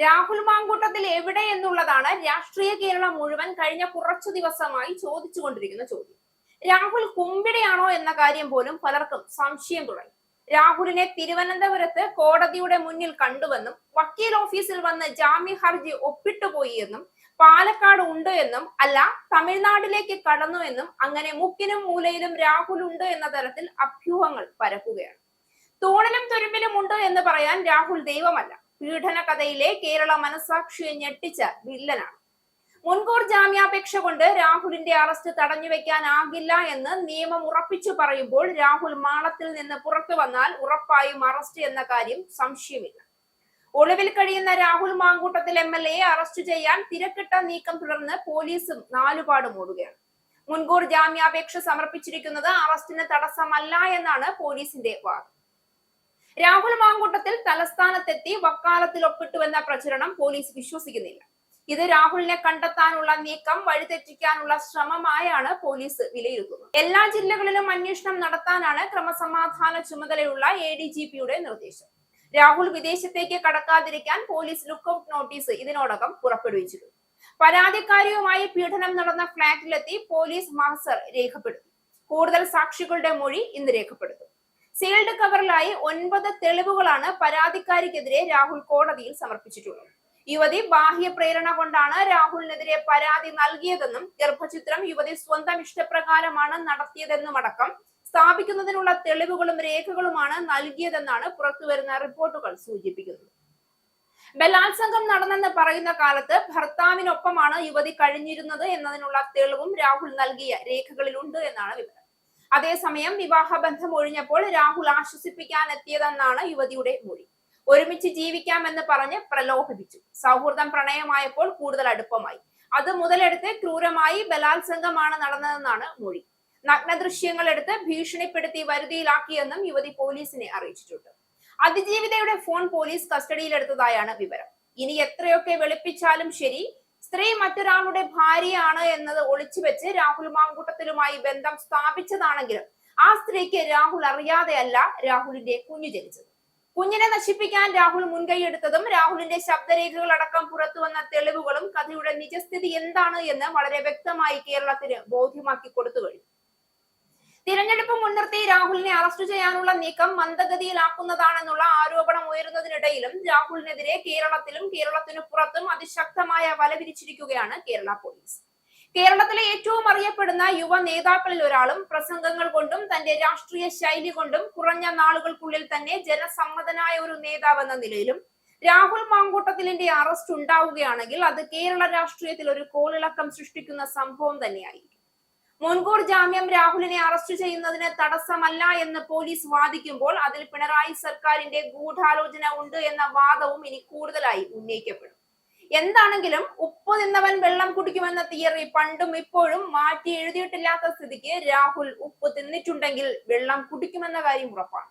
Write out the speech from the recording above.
രാഹുൽ മാങ്കൂട്ടത്തിൽ എവിടെ എന്നുള്ളതാണ് രാഷ്ട്രീയ കേരളം മുഴുവൻ കഴിഞ്ഞ കുറച്ചു ദിവസമായി ചോദിച്ചുകൊണ്ടിരിക്കുന്ന ചോദ്യം. രാഹുൽ കുമ്പിടിയാണോ എന്ന കാര്യം പോലും പലർക്കും സംശയം തുടങ്ങി. രാഹുലിനെ തിരുവനന്തപുരത്ത് കോടതിയുടെ മുന്നിൽ കണ്ടുവെന്നും വക്കീൽ ഓഫീസിൽ വന്ന് ജാമ്യ ഹർജി ഒപ്പിട്ടുപോയി എന്നും പാലക്കാട് ഉണ്ട് എന്നും അല്ല തമിഴ്നാട്ടിലേക്ക് കടന്നു എന്നും അങ്ങനെ മുക്കിനും മൂലയിലും രാഹുൽ ഉണ്ട് എന്ന തരത്തിൽ അഭ്യൂഹങ്ങൾ പരക്കുകയാണ്. തൂണിലും തുരുമ്പിലും ഉണ്ട് എന്ന് പറയാൻ രാഹുൽ ദൈവമല്ല. പീഡന കഥയിലെ കേരള മനസാക്ഷിയെ ഞെട്ടിച്ച വില്ലനാണ്. മുൻകൂർ ജാമ്യാപേക്ഷ കൊണ്ട് രാഹുലിന്റെ അറസ്റ്റ് തടഞ്ഞുവെക്കാനാകില്ല എന്ന് നിയമം ഉറപ്പിച്ചു പറയുമ്പോൾ രാഹുൽ മാളത്തിൽ നിന്ന് പുറത്തു വന്നാൽ ഉറപ്പായും അറസ്റ്റ് എന്ന കാര്യം സംശയമില്ല. ഒളിവിൽ കഴിയുന്ന രാഹുൽ മാങ്കൂട്ടത്തിൽ MLA അറസ്റ്റ് ചെയ്യാൻ തിരക്കിട്ട നീക്കം തുടർന്ന് പോലീസും നാലുപാടും ഓടുകയാണ്. മുൻകൂർ ജാമ്യാപേക്ഷ സമർപ്പിച്ചിരിക്കുന്നത് അറസ്റ്റിന് തടസ്സമല്ല എന്നാണ് പോലീസിന്റെ വാദം. രാഹുൽ മാങ്കൂട്ടത്തിൽ തലസ്ഥാനത്തെത്തി വക്കാലത്തിൽ ഒപ്പിട്ടുവെന്ന പ്രചരണം പോലീസ് വിശ്വസിക്കുന്നില്ല. ഇത് രാഹുലിനെ കണ്ടെത്താനുള്ള നീക്കം വഴിതെറ്റിക്കാനുള്ള ശ്രമമായാണ് പോലീസ് വിലയിരുത്തുന്നത്. എല്ലാ ജില്ലകളിലും അന്വേഷണം നടത്താനാണ് ക്രമസമാധാന ചുമതലയുള്ള ADGPയുടെ നിർദ്ദേശം. രാഹുൽ വിദേശത്തേക്ക് കടക്കാതിരിക്കാൻ പോലീസ് ലുക്കൌട്ട് നോട്ടീസ് ഇതിനോടകം പുറപ്പെടുവിച്ചിരുന്നു. പരാതിക്കാരിയുമായി പീഡനം നടന്ന ഫ്ളാറ്റിലെത്തി പോലീസ് മാസ്റ്റർ രേഖപ്പെടുത്തി. കൂടുതൽ സാക്ഷികളുടെ മൊഴി ഇന്ന് രേഖപ്പെടുത്തും. സീൽഡ് കവറിലായി 9 തെളിവുകളാണ് പരാതിക്കാരിക്കെതിരെ രാഹുൽ കോടതിയിൽ സമർപ്പിച്ചിട്ടുള്ളത്. യുവതി ബാഹ്യ പ്രേരണ കൊണ്ടാണ് രാഹുലിനെതിരെ പരാതി നൽകിയതെന്നും ഗർഭചിത്രം യുവതി സ്വന്തം ഇഷ്ടപ്രകാരമാണ് നടത്തിയതെന്നുമടക്കം സ്ഥാപിക്കുന്നതിനുള്ള തെളിവുകളും രേഖകളുമാണ് നൽകിയതെന്നാണ് പുറത്തുവരുന്ന റിപ്പോർട്ടുകൾ സൂചിപ്പിക്കുന്നത്. ബലാത്സംഗം നടന്നെന്ന് പറയുന്ന കാലത്ത് ഭർത്താവിനൊപ്പമാണ് യുവതി കഴിഞ്ഞിരുന്നത് എന്നതിനുള്ള തെളിവും രാഹുൽ നൽകിയ രേഖകളിലുണ്ട് എന്നാണ് വിവരം. അതേസമയം വിവാഹബന്ധം ഒഴിഞ്ഞപ്പോൾ രാഹുൽ ആശ്വസിപ്പിക്കാൻ എത്തിയതെന്നാണ് യുവതിയുടെ മൊഴി. ഒരുമിച്ച് ജീവിക്കാമെന്ന് പറഞ്ഞ് പ്രലോഭിപ്പിച്ചു. സൗഹൃദം പ്രണയമായപ്പോൾ കൂടുതൽ അടുപ്പമായി. അത് മുതലെടുത്ത് ക്രൂരമായി ബലാത്സംഗമാണ് നടന്നതെന്നാണ് മൊഴി. നഗ്നദൃശ്യങ്ങൾ എടുത്ത് ഭീഷണിപ്പെടുത്തി വരുതിയിലാക്കിയെന്നും യുവതി പോലീസിനെ അറിയിച്ചിട്ടുണ്ട്. അതിജീവിതയുടെ ഫോൺ പോലീസ് കസ്റ്റഡിയിലെടുത്തതായാണ് വിവരം. ഇനി എത്രയൊക്കെ വെളുപ്പിച്ചാലും ശരി, സ്ത്രീ മറ്റൊരാളുടെ ഭാര്യയാണ് എന്നത് ഒളിച്ചുവെച്ച് രാഹുൽ മാങ്കൂട്ടത്തിലുമായി ബന്ധം സ്ഥാപിച്ചതാണെങ്കിലും ആ സ്ത്രീക്ക് രാഹുൽ അറിയാതെയല്ല രാഹുലിന്റെ കുഞ്ഞു ജനിച്ചത്. കുഞ്ഞിനെ നശിപ്പിക്കാൻ രാഹുൽ മുൻകൈയെടുത്തതും രാഹുലിന്റെ ശബ്ദരേഖകൾ അടക്കം പുറത്തുവന്ന തെളിവുകളും കഥയുടെ നിജസ്ഥിതി എന്താണ് എന്ന് വളരെ വ്യക്തമായി കേരളത്തിന് ബോധ്യമാക്കി കൊടുത്തു കഴിഞ്ഞു. തിരഞ്ഞെടുപ്പ് മുൻനിർത്തി രാഹുലിനെ അറസ്റ്റ് ചെയ്യാനുള്ള നീക്കം മന്ദഗതിയിലാക്കുന്നതാണെന്നുള്ള ആരോപണം ഉയരുന്നതിനിടയിലും രാഹുലിനെതിരെ കേരളത്തിലും കേരളത്തിനു പുറത്തും അതിശക്തമായ വല വിരിച്ചിരിക്കുകയാണ് കേരള പോലീസ്. കേരളത്തിലെ ഏറ്റവും അറിയപ്പെടുന്ന യുവ നേതാക്കളിൽ ഒരാളും പ്രസംഗങ്ങൾ കൊണ്ടും തന്റെ രാഷ്ട്രീയ ശൈലി കൊണ്ടും കുറഞ്ഞ നാളുകൾക്കുള്ളിൽ തന്നെ ജനസമ്മതനായ ഒരു നേതാവെന്ന നിലയിലും രാഹുൽ മാങ്കൂട്ടത്തിലിന്റെ അറസ്റ്റ് ഉണ്ടാവുകയാണെങ്കിൽ അത് കേരള രാഷ്ട്രീയത്തിൽ ഒരു കോളിളക്കം സൃഷ്ടിക്കുന്ന സംഭവം തന്നെയായിരിക്കും. മുൻകൂർ ജാമ്യം രാഹുലിനെ അറസ്റ്റ് ചെയ്യുന്നതിന് തടസ്സമല്ല എന്ന് പോലീസ് വാദിക്കുമ്പോൾ അതിൽ പിണറായി സർക്കാരിന്റെ ഗൂഢാലോചന ഉണ്ട് എന്ന വാദവും ഇനി കൂടുതലായി ഉന്നയിക്കപ്പെടും. എന്താണെങ്കിലും ഉപ്പ് തിന്നവൻ വെള്ളം കുടിക്കുമെന്ന തിയറി പണ്ടും ഇപ്പോഴും മാറ്റി എഴുതിയിട്ടില്ലാത്ത സ്ഥിതിക്ക് രാഹുൽ ഉപ്പ് തിന്നിട്ടുണ്ടെങ്കിൽ വെള്ളം കുടിക്കുമെന്ന കാര്യം ഉറപ്പാണ്.